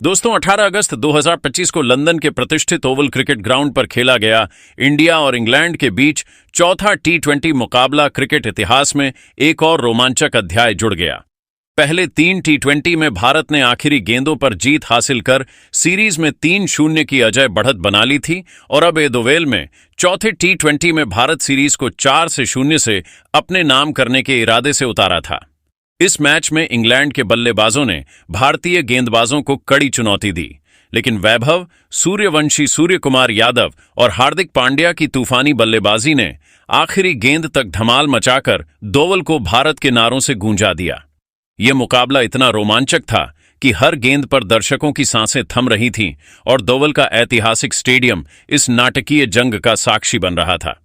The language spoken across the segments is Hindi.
दोस्तों 18 अगस्त 2025 को लंदन के प्रतिष्ठित ओवल क्रिकेट ग्राउंड पर खेला गया इंडिया और इंग्लैंड के बीच चौथा टी20 मुकाबला क्रिकेट इतिहास में एक और रोमांचक अध्याय जुड़ गया। पहले 3 टी20 में भारत ने आखिरी गेंदों पर जीत हासिल कर सीरीज में 3-0 की अजय बढ़त बना ली थी और अब एदोवेल में चौथे टी20 में भारत सीरीज को 4-0 से अपने नाम करने के इरादे से उतारा था। इस मैच में इंग्लैंड के बल्लेबाजों ने भारतीय गेंदबाजों को कड़ी चुनौती दी, लेकिन वैभव, सूर्यवंशी सूर्यकुमार यादव और हार्दिक पांड्या की तूफानी बल्लेबाजी ने आखिरी गेंद तक धमाल मचाकर दोवल को भारत के नारों से गूंजा दिया। यह मुकाबला इतना रोमांचक था कि हर गेंद पर दर्शकों की सांसें थम रही थीं और दोवल का ऐतिहासिक स्टेडियम इस नाटकीय जंग का साक्षी बन रहा था।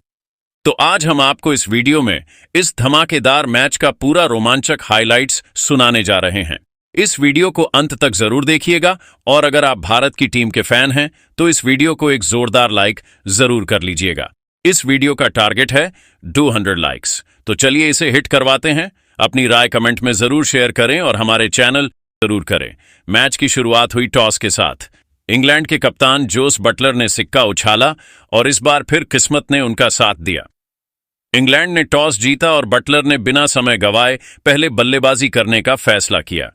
तो आज हम आपको इस वीडियो में इस धमाकेदार मैच का पूरा रोमांचक हाइलाइट्स सुनाने जा रहे हैं। इस वीडियो को अंत तक जरूर देखिएगा और अगर आप भारत की टीम के फैन हैं तो इस वीडियो को एक जोरदार लाइक जरूर कर लीजिएगा। इस वीडियो का टारगेट है 200 लाइक्स, तो चलिए इसे हिट करवाते हैं। अपनी राय कमेंट में जरूर शेयर करें और हमारे चैनल जरूर करें। मैच की शुरुआत हुई टॉस के साथ। इंग्लैंड के कप्तान जोस बटलर ने सिक्का उछाला और इस बार फिर किस्मत ने उनका साथ दिया। इंग्लैंड ने टॉस जीता और बटलर ने बिना समय गंवाए पहले बल्लेबाजी करने का फैसला किया।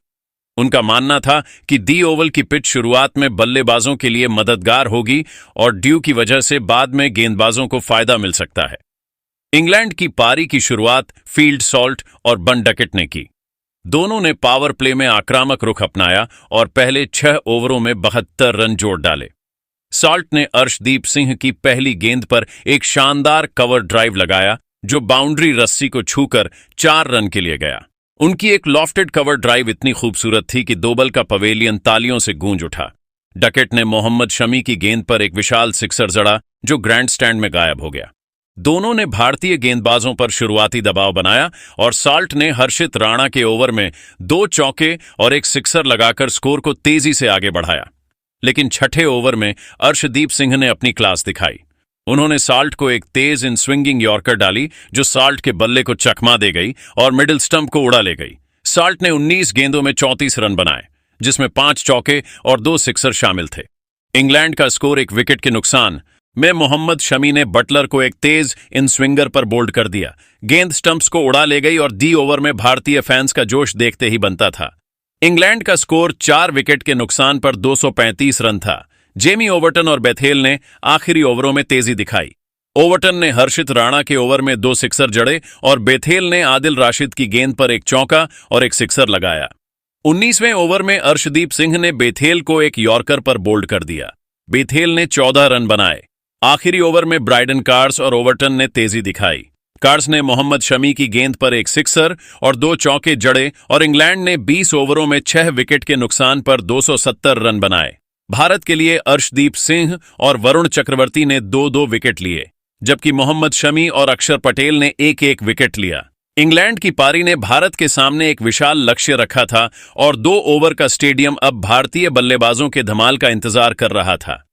उनका मानना था कि दी ओवल की पिच शुरुआत में बल्लेबाजों के लिए मददगार होगी और ड्यू की वजह से बाद में गेंदबाजों को फायदा मिल सकता है। इंग्लैंड की पारी की शुरुआत फील्ड सॉल्ट और बन डकेट ने की। दोनों ने पावर प्ले में आक्रामक रुख अपनाया और पहले 6 ओवरों में 72 रन जोड़ डाले। सॉल्ट ने अर्शदीप सिंह की पहली गेंद पर एक शानदार कवर ड्राइव लगाया जो बाउंड्री रस्सी को छूकर 4 रन के लिए गया। उनकी एक लॉफ्टेड कवर ड्राइव इतनी खूबसूरत थी कि दोवल का पवेलियन तालियों से गूंज उठा। डकेट ने मोहम्मद शमी की गेंद पर एक विशाल सिक्सर जड़ा जो ग्रैंडस्टैंड में गायब हो गया। दोनों ने भारतीय गेंदबाजों पर शुरुआती दबाव बनाया और सॉल्ट ने हर्षित राणा के ओवर में 2 चौके और एक सिक्सर लगाकर स्कोर को तेजी से आगे बढ़ाया। लेकिन छठे ओवर में अर्शदीप सिंह ने अपनी क्लास दिखाई। उन्होंने सॉल्ट को एक तेज इन स्विंगिंग यॉर्कर डाली जो सॉल्ट के बल्ले को चकमा दे गई और मिडिल स्टंप को उड़ा ले गई। सॉल्ट ने 19 गेंदों में 34 रन बनाए, जिसमें 5 चौके और 2 सिक्सर शामिल थे। इंग्लैंड का स्कोर 1 विकेट के नुकसान में मोहम्मद शमी ने बटलर को एक तेज इन स्विंगर पर बोल्ड कर दिया। गेंद स्टंप्स को उड़ा ले गई और दी ओवर में भारतीय फैंस का जोश देखते ही बनता था। इंग्लैंड का स्कोर 4 विकेट के नुकसान पर 235 रन था। जेमी ओवर्टन और बेथेल ने आखिरी ओवरों में तेजी दिखाई। ओवर्टन ने हर्षित राणा के ओवर में 2 सिक्सर जड़े और बेथेल ने आदिल राशिद की गेंद पर एक चौका और एक सिक्सर लगाया। 19वें ओवर में अर्शदीप सिंह ने बेथेल को एक यॉर्कर पर बोल्ड कर दिया। बेथेल ने 14 रन बनाए। आखिरी ओवर में ब्राइडन कार्स और ओवर्टन ने तेजी दिखाई। कार्स ने मोहम्मद शमी की गेंद पर एक सिक्सर और 2 चौके जड़े और इंग्लैंड ने 20 ओवरों में 6 विकेट के नुकसान पर 270 रन बनाए। भारत के लिए अर्शदीप सिंह और वरुण चक्रवर्ती ने 2-2 विकेट लिए, जबकि मोहम्मद शमी और अक्षर पटेल ने 1-1 विकेट लिया। इंग्लैंड की पारी ने भारत के सामने एक विशाल लक्ष्य रखा था और 2 ओवर का स्टेडियम अब भारतीय बल्लेबाजों के धमाल का इंतजार कर रहा था।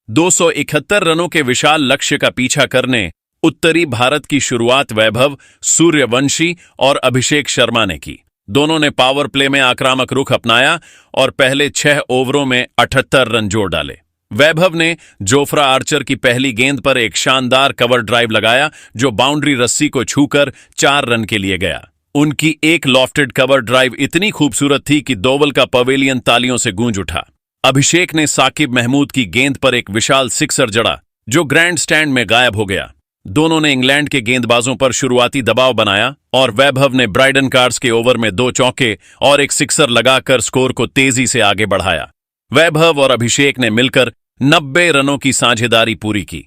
271 रनों के विशाल लक्ष्य का पीछा करने उत्तरी भारत की शुरुआत वैभव, सूर्यवंशी और अभिषेक शर्मा ने की। दोनों ने पावर प्ले में आक्रामक रुख अपनाया और पहले 6 ओवरों में 78 रन जोड़ डाले। वैभव ने जोफ्रा आर्चर की पहली गेंद पर एक शानदार कवर ड्राइव लगाया जो बाउंड्री रस्सी को छूकर 4 रन के लिए गया। उनकी एक लॉफ्टेड कवर ड्राइव इतनी खूबसूरत थी कि दोवल का पवेलियन तालियों से गूंज उठा। अभिषेक ने साकिब महमूद की गेंद पर एक विशाल सिक्सर जड़ा जो ग्रैंड स्टैंड में गायब हो गया। दोनों ने इंग्लैंड के गेंदबाजों पर शुरुआती दबाव बनाया और वैभव ने ब्राइडन कार्स के ओवर में 2 चौके और एक सिक्सर लगाकर स्कोर को तेजी से आगे बढ़ाया। वैभव और अभिषेक ने मिलकर 90 रनों की साझेदारी पूरी की।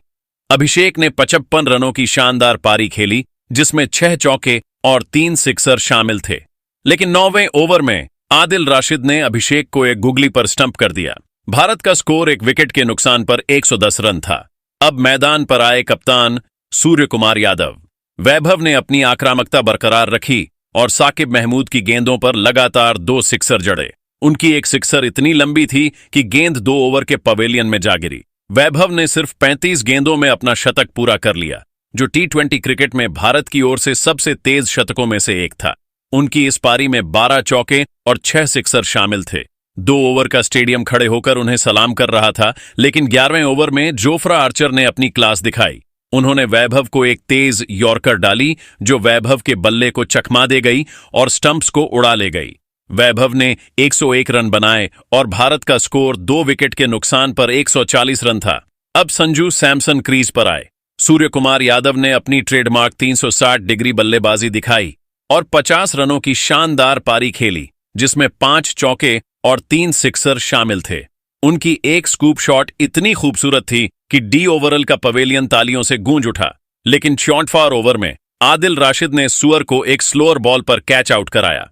अभिषेक ने 55 रनों की शानदार पारी खेली जिसमें 6 चौके और 3 सिक्सर शामिल थे। लेकिन 9वें ओवर में आदिल राशिद ने अभिषेक को एक गुगली पर स्टंप कर दिया। भारत का स्कोर 1 विकेट के नुकसान पर 110 रन था। अब मैदान पर आए कप्तान सूर्यकुमार यादव। वैभव ने अपनी आक्रामकता बरकरार रखी और साकिब महमूद की गेंदों पर लगातार 2 सिक्सर जड़े। उनकी एक सिक्सर इतनी लंबी थी कि गेंद 2 ओवर के पवेलियन में जा गिरी। वैभव ने सिर्फ 35 गेंदों में अपना शतक पूरा कर लिया, जो टी20 क्रिकेट में भारत की ओर से सबसे तेज शतकों में से एक था। उनकी इस पारी में 12 चौके और 6 सिक्सर शामिल थे। 2 ओवर का स्टेडियम खड़े होकर उन्हें सलाम कर रहा था, लेकिन 11वें ओवर में जोफ्रा आर्चर ने अपनी क्लास दिखाई। उन्होंने वैभव को एक तेज यॉर्कर डाली जो वैभव के बल्ले को चकमा दे गई और स्टंप्स को उड़ा ले गई। वैभव ने 101 रन बनाए और भारत का स्कोर 2 विकेट के नुकसान पर 140 रन था। अब संजू सैमसन क्रीज पर आए। सूर्य कुमार यादव ने अपनी ट्रेडमार्क 360 डिग्री बल्लेबाजी दिखाई और 50 रनों की शानदार पारी खेली, जिसमें 5 चौके और 3 सिक्सर शामिल थे। उनकी एक स्कूप शॉट इतनी खूबसूरत थी कि डी ओवरल का पवेलियन तालियों से गूंज उठा, लेकिन 64 ओवर में आदिल राशिद ने सुअर को एक स्लोअर बॉल पर कैच आउट कराया।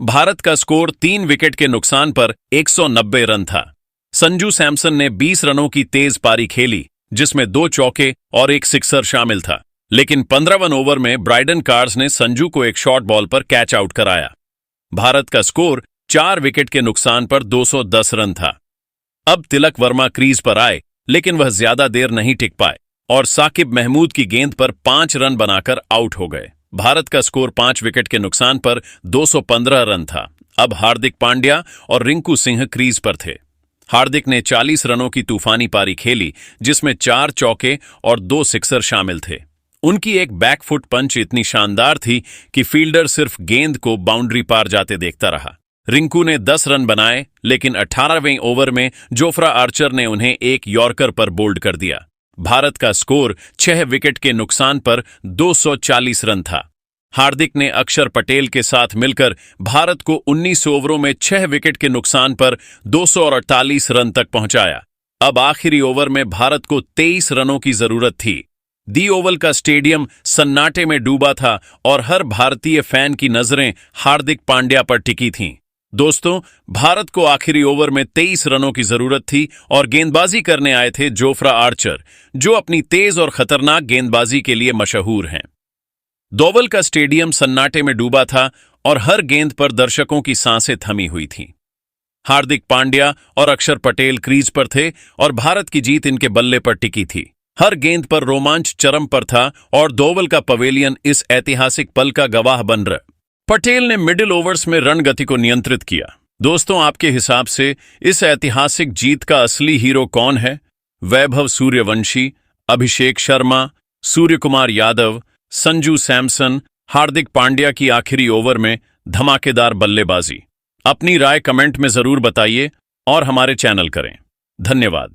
भारत का स्कोर 3 विकेट के नुकसान पर 190 रन था। संजू सैमसन ने 20 रनों की तेज पारी खेली, जिसमें 2 चौके और 1 सिक्सर शामिल था, लेकिन 15वें ओवर में ब्राइडन कार्स ने संजू को एक शॉर्ट बॉल पर कैच आउट कराया। भारत का स्कोर 4 विकेट के नुकसान पर 210 रन था। अब तिलक वर्मा क्रीज पर आए, लेकिन वह ज्यादा देर नहीं टिक पाए और साकिब महमूद की गेंद पर 5 रन बनाकर आउट हो गए। भारत का स्कोर 5 विकेट के नुकसान पर 215 रन था। अब हार्दिक पांड्या और रिंकू सिंह क्रीज पर थे। हार्दिक ने 40 रनों की तूफानी पारी खेली, जिसमें 4 चौके और 2 सिक्सर शामिल थे। उनकी एक बैकफुट पंच इतनी शानदार थी कि फील्डर सिर्फ गेंद को बाउंड्री पार जाते देखता रहा। रिंकू ने 10 रन बनाए, लेकिन 18वें ओवर में जोफ्रा आर्चर ने उन्हें एक यॉर्कर पर बोल्ड कर दिया। भारत का स्कोर 6 विकेट के नुकसान पर 240 रन था। हार्दिक ने अक्षर पटेल के साथ मिलकर भारत को 19 ओवरों में 6 विकेट के नुकसान पर 248 रन तक पहुंचाया। अब आखिरी ओवर में भारत को 23 रनों की जरूरत थी। दी ओवल का स्टेडियम सन्नाटे में डूबा था और हर भारतीय फैन की नजरें हार्दिक पांड्या पर टिकी थीं। दोस्तों, भारत को आखिरी ओवर में 23 रनों की जरूरत थी और गेंदबाजी करने आए थे जोफ्रा आर्चर, जो अपनी तेज और खतरनाक गेंदबाजी के लिए मशहूर हैं। दोवल का स्टेडियम सन्नाटे में डूबा था और हर गेंद पर दर्शकों की सांसें थमी हुई थीं। हार्दिक पांड्या और अक्षर पटेल क्रीज पर थे और भारत की जीत इनके बल्ले पर टिकी थी। हर गेंद पर रोमांच चरम पर था और दोवल का पवेलियन इस ऐतिहासिक पल का गवाह बन रहा। पटेल ने मिडिल ओवर्स में रण गति को नियंत्रित किया। दोस्तों, आपके हिसाब से इस ऐतिहासिक जीत का असली हीरो कौन है? वैभव सूर्यवंशी, अभिषेक शर्मा, सूर्य कुमार यादव, संजू सैमसन, हार्दिक पांड्या की आखिरी ओवर में धमाकेदार बल्लेबाजी? अपनी राय कमेंट में जरूर बताइए और हमारे चैनल करें। धन्यवाद।